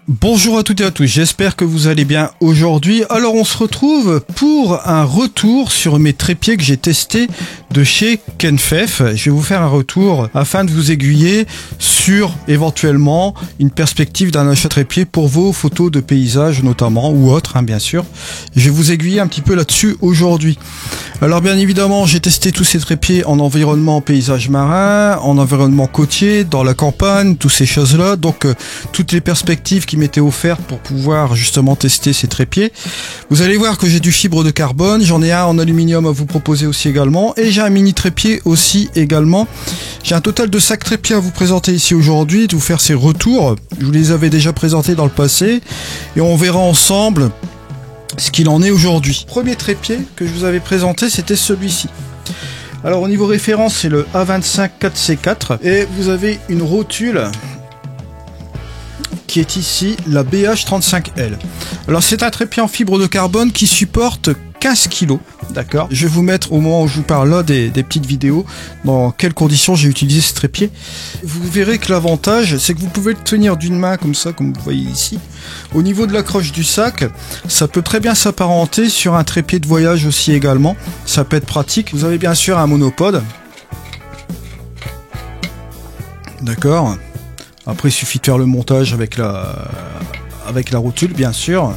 Bonjour à toutes et à tous, j'espère que vous allez bien aujourd'hui. Alors on se retrouve pour un retour sur mes trépieds que j'ai testés de chez Kenfef. Je vais vous faire un retour afin de vous aiguiller sur éventuellement une perspective d'un achat trépied pour vos photos de paysages notamment ou autres bien sûr. Je vais vous aiguiller un petit peu là-dessus aujourd'hui. Alors bien évidemment j'ai testé tous ces trépieds en environnement paysage marin, en environnement côtier, dans la campagne, toutes ces choses là, donc toutes les perspectives qui m'étaient offertes pour pouvoir justement tester ces trépieds. Vous allez voir que j'ai du fibre de carbone, j'en ai un en aluminium à vous proposer aussi également, et j'ai un mini trépied aussi également. J'ai un total de 5 trépieds à vous présenter ici aujourd'hui, de vous faire ces retours. Je vous les avais déjà présentés dans le passé et on verra ensemble ce qu'il en est aujourd'hui. Premier trépied que je vous avais présenté, c'était celui-ci. Alors au niveau référence, c'est le A25 4C4 et vous avez une rotule qui est ici, la BH35L. Alors c'est un trépied en fibre de carbone qui supporte 15 kg, d'accord. Je vais vous mettre au moment où je vous parle là des petites vidéos dans quelles conditions j'ai utilisé ce trépied. Vous verrez que l'avantage c'est que vous pouvez le tenir d'une main comme ça, comme vous voyez ici. Au niveau de l'accroche du sac, ça peut très bien s'apparenter sur un trépied de voyage aussi également. Ça peut être pratique. Vous avez bien sûr un monopode, d'accord. Après il suffit de faire le montage avec la rotule bien sûr.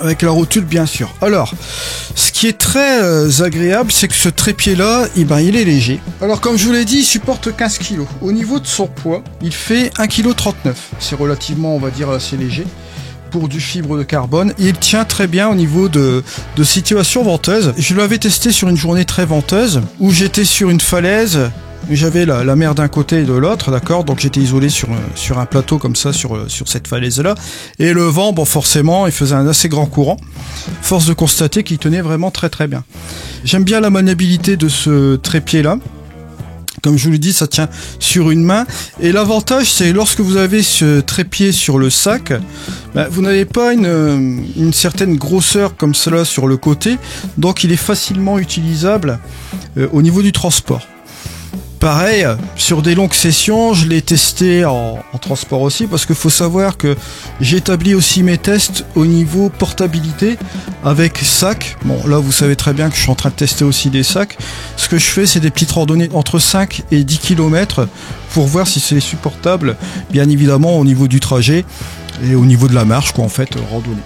Avec la rotule bien sûr. Alors, ce qui est très agréable, c'est que ce trépied-là, il est léger. Alors comme je vous l'ai dit, il supporte 15 kg. Au niveau de son poids, il fait 1,39 kg. C'est relativement, on va dire, assez léger pour du fibre de carbone. Et il tient très bien au niveau de situation venteuse. Je l'avais testé sur une journée très venteuse, où j'étais sur une falaise. J'avais la mer d'un côté et de l'autre, d'accord, donc j'étais isolé sur un plateau comme ça, sur cette falaise-là, et le vent, bon forcément, il faisait un assez grand courant, force de constater qu'il tenait vraiment très très bien. J'aime bien la maniabilité de ce trépied-là, comme je vous l'ai dit, ça tient sur une main, et l'avantage c'est lorsque vous avez ce trépied sur le sac, vous n'avez pas une certaine grosseur comme cela sur le côté, donc il est facilement utilisable au niveau du transport. Pareil, sur des longues sessions, je l'ai testé en transport aussi, parce qu'il faut savoir que j'ai établi aussi mes tests au niveau portabilité avec sac. Bon, là, vous savez très bien que je suis en train de tester aussi des sacs. Ce que je fais, c'est des petites randonnées entre 5 et 10 km pour voir si c'est supportable, bien évidemment, au niveau du trajet et au niveau de la marche, quoi, en fait, randonnée.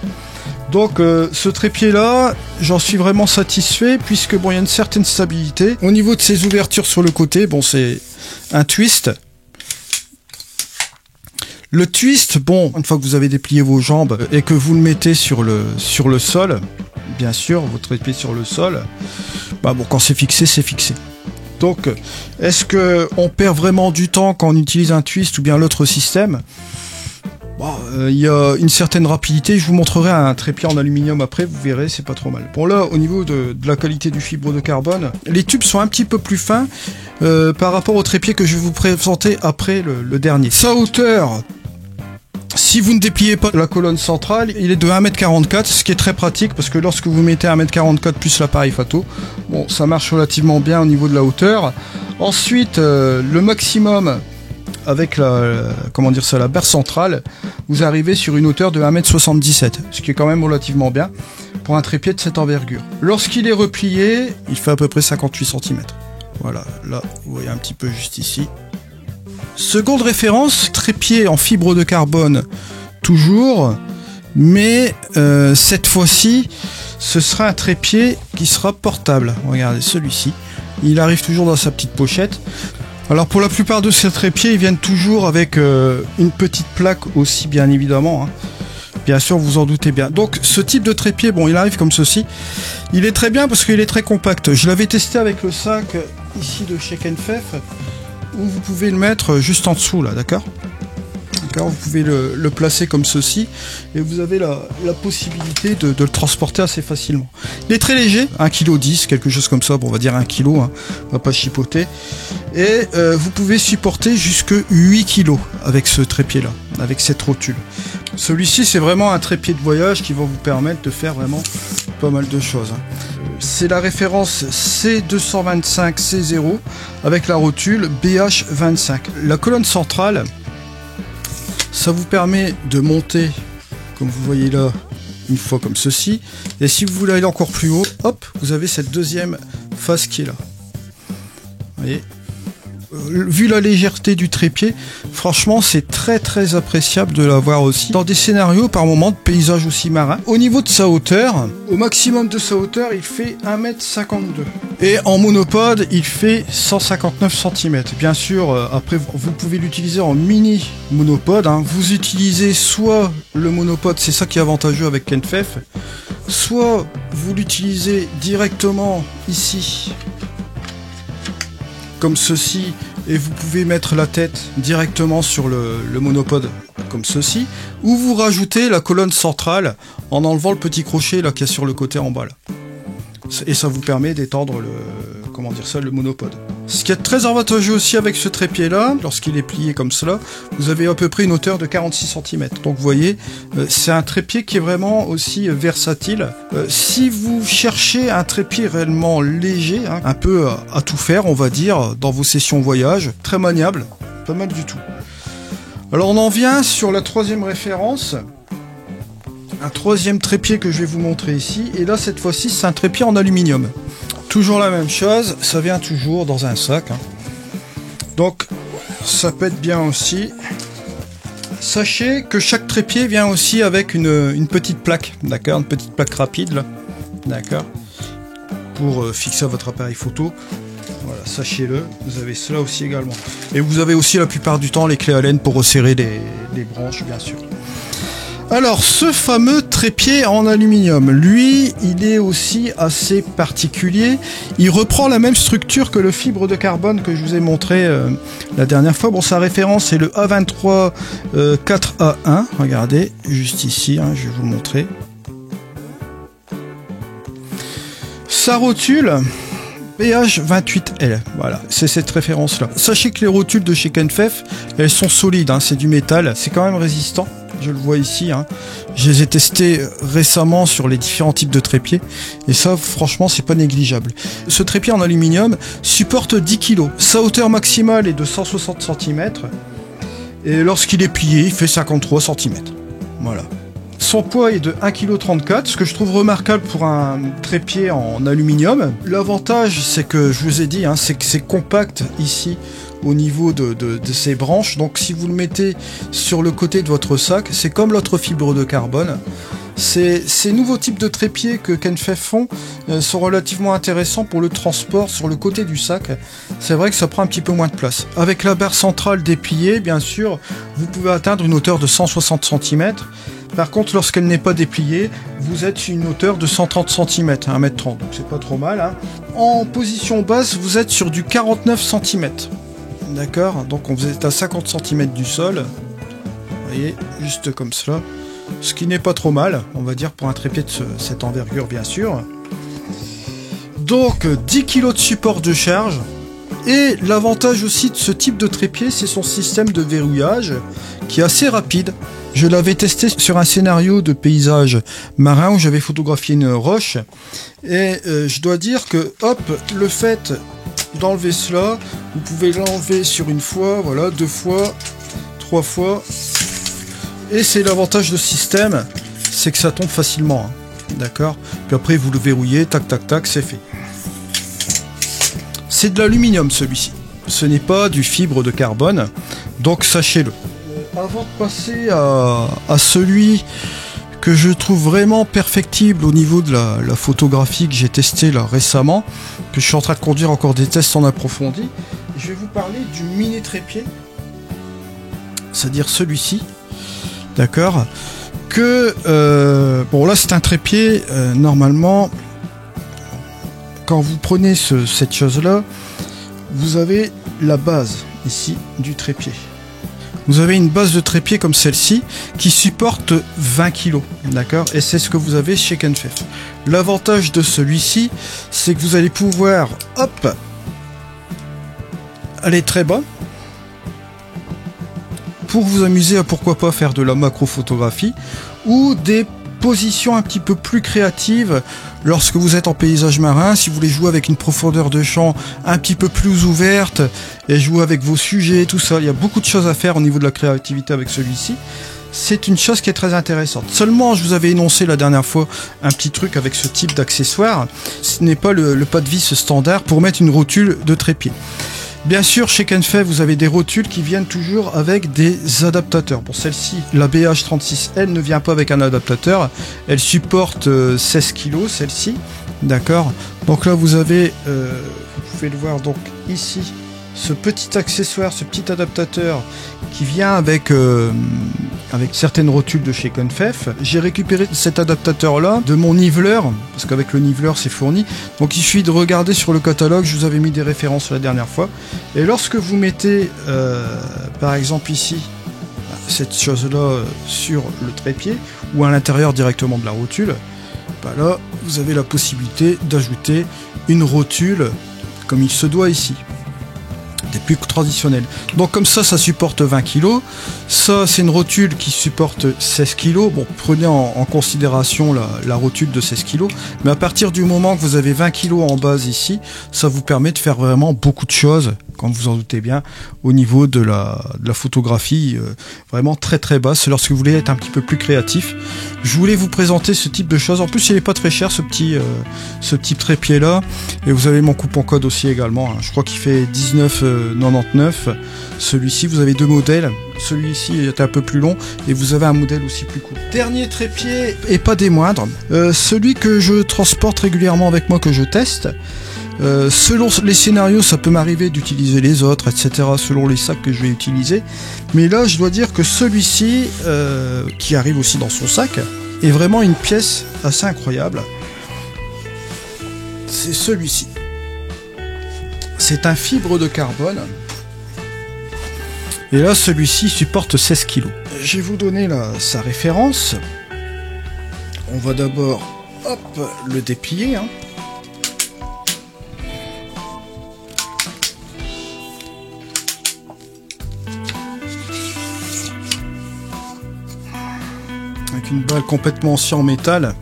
Donc ce trépied là, j'en suis vraiment satisfait puisque bon, il y a une certaine stabilité. Au niveau de ses ouvertures sur le côté, bon, c'est un twist. Le twist, bon, une fois que vous avez déplié vos jambes et que vous le mettez sur le sol, bien sûr, votre trépied sur le sol, bon, quand c'est fixé, c'est fixé. Donc, est-ce que on perd vraiment du temps quand on utilise un twist ou bien l'autre système ? Il y a une certaine rapidité, je vous montrerai un trépied en aluminium après, vous verrez, c'est pas trop mal. Bon là, au niveau de la qualité du fibre de carbone, les tubes sont un petit peu plus fins par rapport au trépied que je vais vous présenter après le dernier. Sa hauteur, si vous ne dépliez pas la colonne centrale, il est de 1,44 m, ce qui est très pratique parce que lorsque vous mettez 1,44 m plus l'appareil photo, bon, ça marche relativement bien au niveau de la hauteur. Ensuite, le maximum avec la barre centrale, vous arrivez sur une hauteur de 1,77 m, ce qui est quand même relativement bien pour un trépied de cette envergure. Lorsqu'il est replié, il fait à peu près 58 cm. Voilà, là, vous voyez un petit peu juste ici. Seconde référence, trépied en fibre de carbone, toujours, mais cette fois-ci, ce sera un trépied qui sera portable. Regardez celui-ci, il arrive toujours dans sa petite pochette. Alors pour la plupart de ces trépieds, ils viennent toujours avec une petite plaque aussi, bien évidemment. Bien sûr, vous en doutez bien. Donc ce type de trépied, bon, il arrive comme ceci. Il est très bien parce qu'il est très compact. Je l'avais testé avec le sac ici de chez Kenfef, où vous pouvez le mettre juste en dessous, là, d'accord ? Vous pouvez le placer comme ceci et vous avez la possibilité de le transporter assez facilement. Il est très léger, 1,10 kg, quelque chose comme ça, bon, on va dire 1 kg, on va pas chipoter. Et vous pouvez supporter jusque 8 kg avec ce trépied-là, avec cette rotule. Celui-ci, c'est vraiment un trépied de voyage qui va vous permettre de faire vraiment pas mal de choses. C'est la référence C225C0 avec la rotule BH25. La colonne centrale, Ça vous permet de monter, comme vous voyez là, une fois comme ceci. Et si vous voulez aller encore plus haut, hop, vous avez cette deuxième face qui est là. Vous voyez, vu la légèreté du trépied, franchement c'est très très appréciable de l'avoir aussi dans des scénarios par moment de paysages aussi marins. Au niveau de sa hauteur, au maximum de sa hauteur, il fait 1,52 m. Et en monopode, il fait 159 cm. Bien sûr, après vous pouvez l'utiliser en mini monopode. Hein. Vous utilisez soit le monopode, c'est ça qui est avantageux avec Kenfef, soit vous l'utilisez directement ici, comme ceci, et vous pouvez mettre la tête directement sur le monopode comme ceci, ou vous rajoutez la colonne centrale en enlevant le petit crochet là qu'il y a sur le côté en bas là. Et ça vous permet d'étendre le monopode. Ce qui est très avantageux aussi avec ce trépied là, lorsqu'il est plié comme cela, vous avez à peu près une hauteur de 46 cm. Donc vous voyez, c'est un trépied qui est vraiment aussi versatile. Si vous cherchez un trépied réellement léger, hein, un peu à tout faire, on va dire, dans vos sessions voyage, très maniable, pas mal du tout. Alors on en vient sur la troisième référence. Un troisième trépied que je vais vous montrer ici, et là cette fois-ci c'est un trépied en aluminium. Toujours la même chose, ça vient toujours dans un sac. Hein. Donc ça pète bien aussi. Sachez que chaque trépied vient aussi avec une petite plaque, d'accord, une petite plaque rapide là, d'accord, pour fixer votre appareil photo. Voilà, sachez-le, vous avez cela aussi également. Et vous avez aussi la plupart du temps les clés Allen pour resserrer les branches, bien sûr. Alors, ce fameux trépied en aluminium, lui, il est aussi assez particulier. Il reprend la même structure que le fibre de carbone que je vous ai montré la dernière fois. Bon, sa référence, c'est le A23 4A1. Regardez, juste ici, hein, je vais vous le montrer. Sa rotule, PH28L, voilà, c'est cette référence-là. Sachez que les rotules de chez Kenfef, elles sont solides, hein, c'est du métal, c'est quand même résistant. Je le vois ici, hein. Je les ai testés récemment sur les différents types de trépieds et ça franchement c'est pas négligeable. Ce trépied en aluminium supporte 10 kg. Sa hauteur maximale est de 160 cm et lorsqu'il est plié il fait 53 cm. Voilà. Son poids est de 1,34 kg, ce que je trouve remarquable pour un trépied en aluminium. L'avantage c'est que je vous ai dit, hein, c'est que c'est compact ici au niveau de ses branches, donc si vous le mettez sur le côté de votre sac, c'est comme l'autre fibre de carbone. Ces nouveaux types de trépieds que Kenfef font sont relativement intéressants pour le transport sur le côté du sac. C'est vrai que ça prend un petit peu moins de place. Avec la barre centrale dépliée, bien sûr, vous pouvez atteindre une hauteur de 160 cm. Par contre, lorsqu'elle n'est pas dépliée, vous êtes sur une hauteur de 130 cm, 1,30 m, donc c'est pas trop mal. Hein. En position basse, vous êtes sur du 49 cm. D'accord, donc on est à 50 cm du sol, vous voyez, juste comme cela, ce qui n'est pas trop mal, on va dire, pour un trépied de cette envergure, bien sûr. Donc 10 kg de support de charge, et l'avantage aussi de ce type de trépied, c'est son système de verrouillage, qui est assez rapide. Je l'avais testé sur un scénario de paysage marin où j'avais photographié une roche, et je dois dire que, hop, le fait d'enlever cela, vous pouvez l'enlever sur une fois, voilà, 2 fois, 3 fois, et c'est l'avantage de ce système, c'est que ça tombe facilement, hein. D'accord, puis après vous le verrouillez, tac tac tac, c'est fait. C'est de l'aluminium celui-ci, ce n'est pas du fibre de carbone, donc sachez-le. Avant de passer à celui que je trouve vraiment perfectible au niveau de la photographie que j'ai testé là récemment, que je suis en train de conduire encore des tests en approfondi, je vais vous parler du mini trépied, c'est-à-dire celui-ci, d'accord, que bon là c'est un trépied, normalement quand vous prenez cette chose là, vous avez la base ici du trépied. Vous avez une base de trépied comme celle-ci qui supporte 20 kg, d'accord, et c'est ce que vous avez chez Kenfef. L'avantage de celui-ci, c'est que vous allez pouvoir, hop, aller très bas pour vous amuser à pourquoi pas faire de la macro-photographie ou des position un petit peu plus créative lorsque vous êtes en paysage marin, si vous voulez jouer avec une profondeur de champ un petit peu plus ouverte et jouer avec vos sujets, tout ça. Il y a beaucoup de choses à faire au niveau de la créativité avec celui-ci. C'est une chose qui est très intéressante. Seulement, je vous avais énoncé la dernière fois un petit truc avec ce type d'accessoire. Ce n'est pas le pas de vis standard pour mettre une rotule de trépied. Bien sûr, chez Kenfei, vous avez des rotules qui viennent toujours avec des adaptateurs. Pour celle-ci, la BH36, elle ne vient pas avec un adaptateur. Elle supporte 16 kg, celle-ci. D'accord. Donc là, vous avez, vous pouvez le voir donc ici, ce petit accessoire, ce petit adaptateur qui vient avec certaines rotules de chez Kenfei. J'ai récupéré cet adaptateur-là de mon niveleur, parce qu'avec le niveleur c'est fourni. Donc il suffit de regarder sur le catalogue, je vous avais mis des références la dernière fois. Et lorsque vous mettez, par exemple ici, cette chose-là sur le trépied, ou à l'intérieur directement de la rotule, bah là, vous avez la possibilité d'ajouter une rotule comme il se doit ici. Des plus traditionnels. Donc comme ça supporte 20 kg. Ça, c'est une rotule qui supporte 16 kg. Bon, prenez en considération la rotule de 16 kg. Mais à partir du moment que vous avez 20 kg en base ici, ça vous permet de faire vraiment beaucoup de choses, comme vous en doutez bien, au niveau de la photographie, vraiment très très basse, lorsque vous voulez être un petit peu plus créatif. Je voulais vous présenter ce type de choses. En plus, il n'est pas très cher, ce petit trépied là. Et vous avez mon coupon code aussi également, hein. Je crois qu'il fait 19,99. Celui-ci, vous avez deux modèles. Celui-ci est un peu plus long et vous avez un modèle aussi plus court. Dernier trépied, et pas des moindres, celui que je transporte régulièrement avec moi, que je teste. Selon les scénarios, ça peut m'arriver d'utiliser les autres, etc., selon les sacs que je vais utiliser. Mais là, je dois dire que celui-ci, qui arrive aussi dans son sac, est vraiment une pièce assez incroyable. C'est celui-ci. C'est un fibre de carbone. Et là, celui-ci supporte 16 kg. Je vais vous donner sa référence. On va d'abord, le déplier, hein. Avec une balle complètement entière en métal.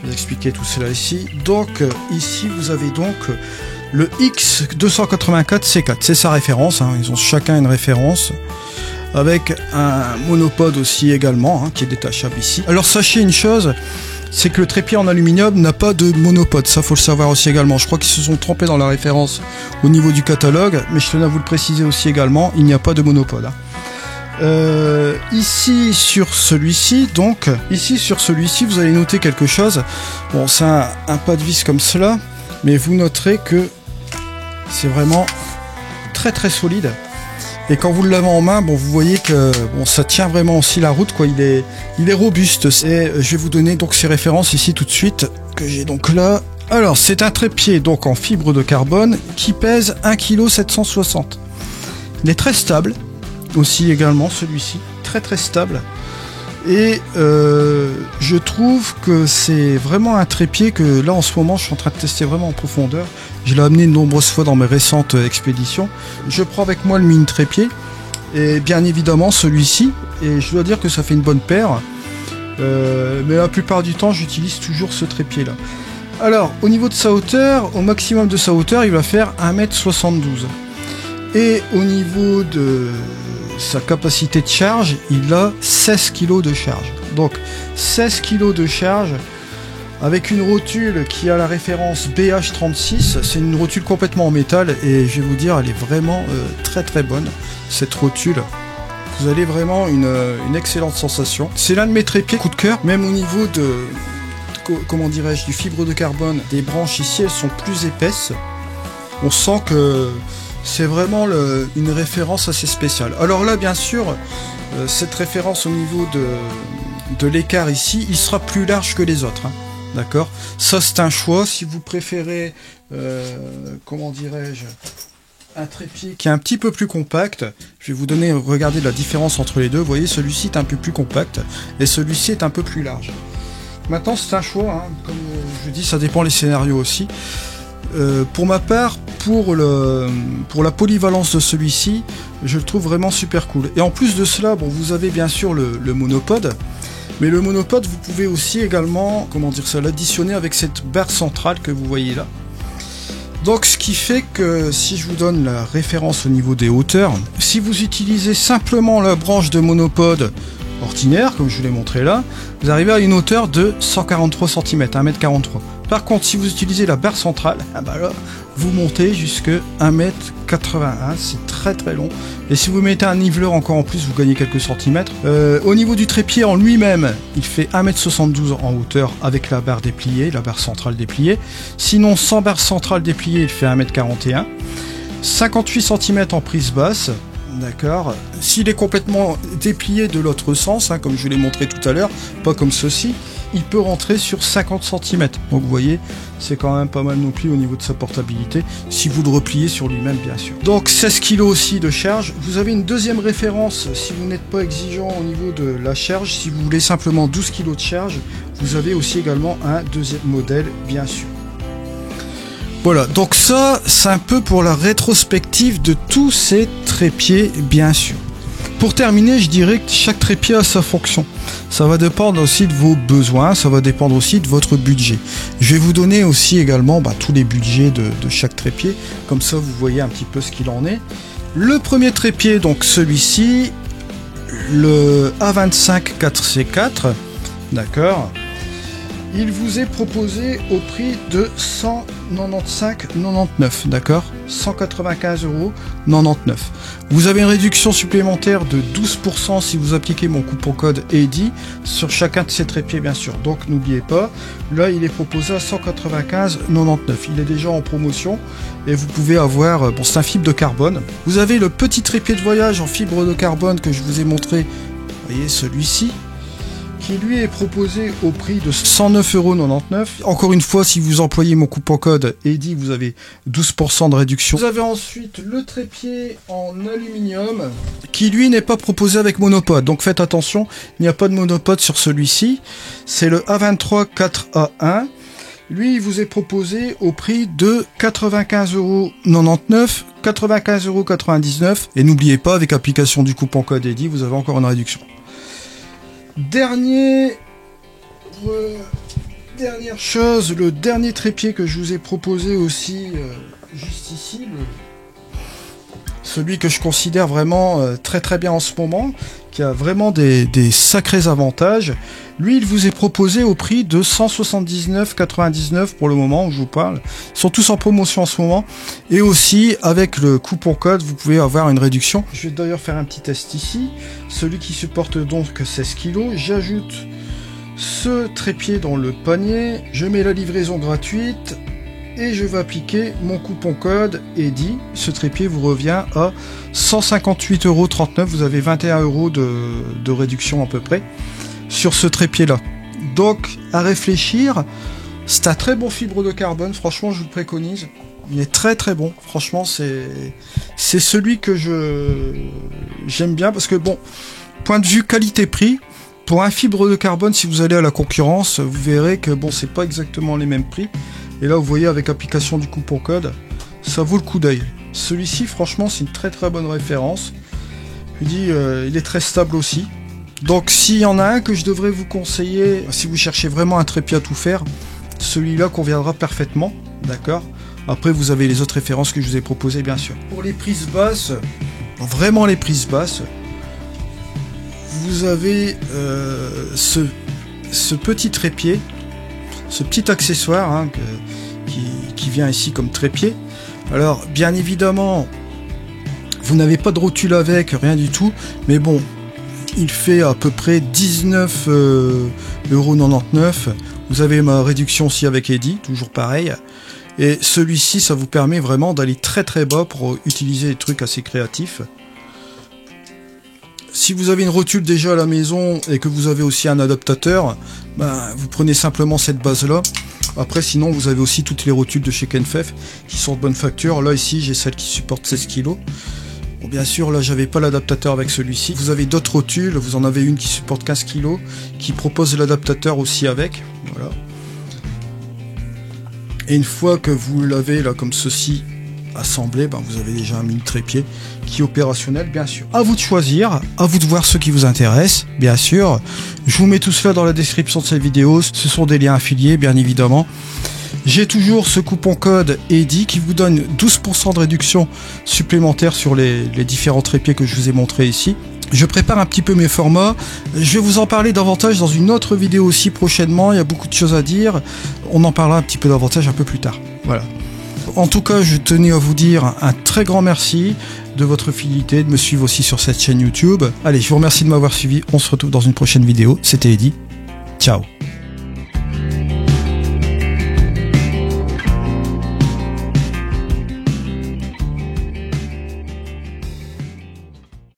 Je vais vous expliquer tout cela ici. Donc, ici, vous avez donc le X284C4. C'est sa référence, hein. Ils ont chacun une référence. Avec un monopode aussi également, hein, qui est détachable ici. Alors, sachez une chose, c'est que le trépied en aluminium n'a pas de monopode. Ça, faut le savoir aussi également. Je crois qu'ils se sont trompés dans la référence au niveau du catalogue. Mais je tenais à vous le préciser aussi également, il n'y a pas de monopode, hein. Ici sur celui-ci, vous allez noter quelque chose. Bon, c'est un pas de vis comme cela, mais vous noterez que c'est vraiment très très solide. Et quand vous l'avez en main, bon, vous voyez que bon, ça tient vraiment aussi la route, quoi. Il est robuste. Et je vais vous donner donc ces références ici tout de suite que j'ai donc là. Alors, c'est un trépied donc en fibre de carbone qui pèse 1,760 kg. Il est très stable. Aussi également celui-ci, très très stable, et je trouve que c'est vraiment un trépied que là en ce moment je suis en train de tester vraiment en profondeur. Je l'ai amené de nombreuses fois dans mes récentes expéditions. Je prends avec moi le mini trépied et bien évidemment celui-ci, et je dois dire que ça fait une bonne paire, mais la plupart du temps j'utilise toujours ce trépied là. Alors au niveau de sa hauteur, au maximum de sa hauteur il va faire 1,72 m, et au niveau de sa capacité de charge, il a 16 kg de charge. Donc 16 kg de charge avec une rotule qui a la référence BH36. C'est une rotule complètement en métal et je vais vous dire, elle est vraiment très très bonne, cette rotule. Vous avez vraiment une excellente sensation. C'est l'un de mes trépieds coup de cœur, même au niveau de, comment dirais-je, du fibre de carbone. Des branches ici, elles sont plus épaisses. On sent que c'est vraiment une référence assez spéciale. Alors là, bien sûr, cette référence au niveau de l'écart ici, il sera plus large que les autres, hein. D'accord ? Ça, c'est un choix. Si vous préférez, comment dirais-je, un trépied qui est un petit peu plus compact, je vais vous donner, regardez la différence entre les deux. Vous voyez, celui-ci est un peu plus compact et celui-ci est un peu plus large. Maintenant, c'est un choix, hein. Comme je dis, ça dépend les scénarios aussi. Pour ma part, pour la polyvalence de celui-ci, je le trouve vraiment super cool. Et en plus de cela, bon, vous avez bien sûr le monopode. Mais le monopode, vous pouvez aussi également, comment dire ça, l'additionner avec cette barre centrale que vous voyez là. Donc ce qui fait que si je vous donne la référence au niveau des hauteurs, si vous utilisez simplement la branche de monopode ordinaire, comme je vous l'ai montré là, vous arrivez à une hauteur de 143 cm, 1m43. Par contre, si vous utilisez la barre centrale, ah bah là, vous montez jusqu'à 1m81, c'est très très long. Et si vous mettez un niveleur encore en plus, vous gagnez quelques centimètres. Au niveau du trépied en lui-même, il fait 1m72 en hauteur avec la barre dépliée, la barre centrale dépliée. Sinon, sans barre centrale dépliée, il fait 1m41. 58 cm en prise basse. D'accord. S'il est complètement déplié de l'autre sens, hein, comme je vous l'ai montré tout à l'heure, pas comme ceci, il peut rentrer sur 50 cm. Donc vous voyez, c'est quand même pas mal non plus au niveau de sa portabilité, si vous le repliez sur lui-même bien sûr. Donc 16 kg aussi de charge. Vous avez une deuxième référence si vous n'êtes pas exigeant au niveau de la charge. Si vous voulez simplement 12 kg de charge, vous avez aussi également un deuxième modèle bien sûr. Voilà, donc ça, c'est un peu pour la rétrospective de tous ces trépieds, bien sûr. Pour terminer, je dirais que chaque trépied a sa fonction. Ça va dépendre aussi de vos besoins, ça va dépendre aussi de votre budget. Je vais vous donner aussi également tous les budgets de chaque trépied, comme ça vous voyez un petit peu ce qu'il en est. Le premier trépied, donc celui-ci, le A25 4C4, d'accord. Il vous est proposé au prix de 195,99, d'accord, 195,99 €. Vous avez une réduction supplémentaire de 12% si vous appliquez mon coupon code EDI sur chacun de ces trépieds, bien sûr. Donc n'oubliez pas, là il est proposé à 195,99. Il est déjà en promotion et vous pouvez avoir, bon, c'est un fibre de carbone. Vous avez le petit trépied de voyage en fibre de carbone que je vous ai montré, vous voyez celui-ci, qui lui est proposé au prix de 109,99 €. Encore une fois, si vous employez mon coupon code EDI, vous avez 12% de réduction. Vous avez ensuite le trépied en aluminium, qui lui n'est pas proposé avec monopode. Donc faites attention, il n'y a pas de monopode sur celui-ci. C'est le A23 4A1. Lui, il vous est proposé au prix de 95,99 €, 95,99 €. Et n'oubliez pas, avec application du coupon code EDI, vous avez encore une réduction. Dernière chose, le dernier trépied que je vous ai proposé aussi, juste ici, celui que je considère vraiment très très bien en ce moment, qui a vraiment des sacrés avantages. Lui, il vous est proposé au prix de 179,99 € pour le moment où je vous parle. Ils sont tous en promotion en ce moment. Et aussi, avec le coupon code, vous pouvez avoir une réduction. Je vais d'ailleurs faire un petit test ici. Celui qui supporte donc 16 kg. J'ajoute ce trépied dans le panier. Je mets la livraison gratuite. Et je vais appliquer mon coupon code EDI. Ce trépied vous revient à 158,39 €. Vous avez 21 € de réduction à peu près sur ce trépied là. Donc à réfléchir, c'est un très bon fibre de carbone, franchement je vous le préconise. Il est très très bon, franchement c'est celui que j'aime bien parce que bon, point de vue qualité-prix, pour un fibre de carbone, si vous allez à la concurrence, vous verrez que bon, c'est pas exactement les mêmes prix. Et là vous voyez avec application du coupon code, ça vaut le coup d'œil. Celui-ci franchement c'est une très très bonne référence. Je dis il est très stable aussi. Donc s'il y en a un que je devrais vous conseiller, si vous cherchez vraiment un trépied à tout faire, celui-là conviendra parfaitement, d'accord. Après vous avez les autres références que je vous ai proposées bien sûr. Pour les prises basses, vraiment les prises basses, vous avez ce petit trépied, ce petit accessoire hein, qui vient ici comme trépied. Alors bien évidemment, vous n'avez pas de rotule avec, rien du tout, mais bon, il fait à peu près 19,99 €. Vous avez ma réduction aussi avec EDI, toujours pareil. Et celui-ci, ça vous permet vraiment d'aller très très bas pour utiliser des trucs assez créatifs. Si vous avez une rotule déjà à la maison et que vous avez aussi un adaptateur, vous prenez simplement cette base-là. Après, sinon, vous avez aussi toutes les rotules de chez Kenfef qui sont de bonne facture. Là, ici, j'ai celle qui supporte 16 kg. Bon, bien sûr, là, j'avais pas l'adaptateur avec celui-ci. Vous avez d'autres rotules, vous en avez une qui supporte 15 kg, qui propose l'adaptateur aussi avec. Voilà. Et une fois que vous l'avez là comme ceci, assemblé, vous avez déjà un mini trépied qui est opérationnel, bien sûr. À vous de choisir, à vous de voir ce qui vous intéresse, bien sûr. Je vous mets tout cela dans la description de cette vidéo. Ce sont des liens affiliés, bien évidemment. J'ai toujours ce coupon code EDI qui vous donne 12% de réduction supplémentaire sur les différents trépieds que je vous ai montrés ici. Je prépare un petit peu mes formats. Je vais vous en parler davantage dans une autre vidéo aussi prochainement. Il y a beaucoup de choses à dire. On en parlera un petit peu davantage un peu plus tard. Voilà. En tout cas, je tenais à vous dire un très grand merci de votre fidélité, de me suivre aussi sur cette chaîne YouTube. Allez, je vous remercie de m'avoir suivi. On se retrouve dans une prochaine vidéo. C'était Eddy. Ciao.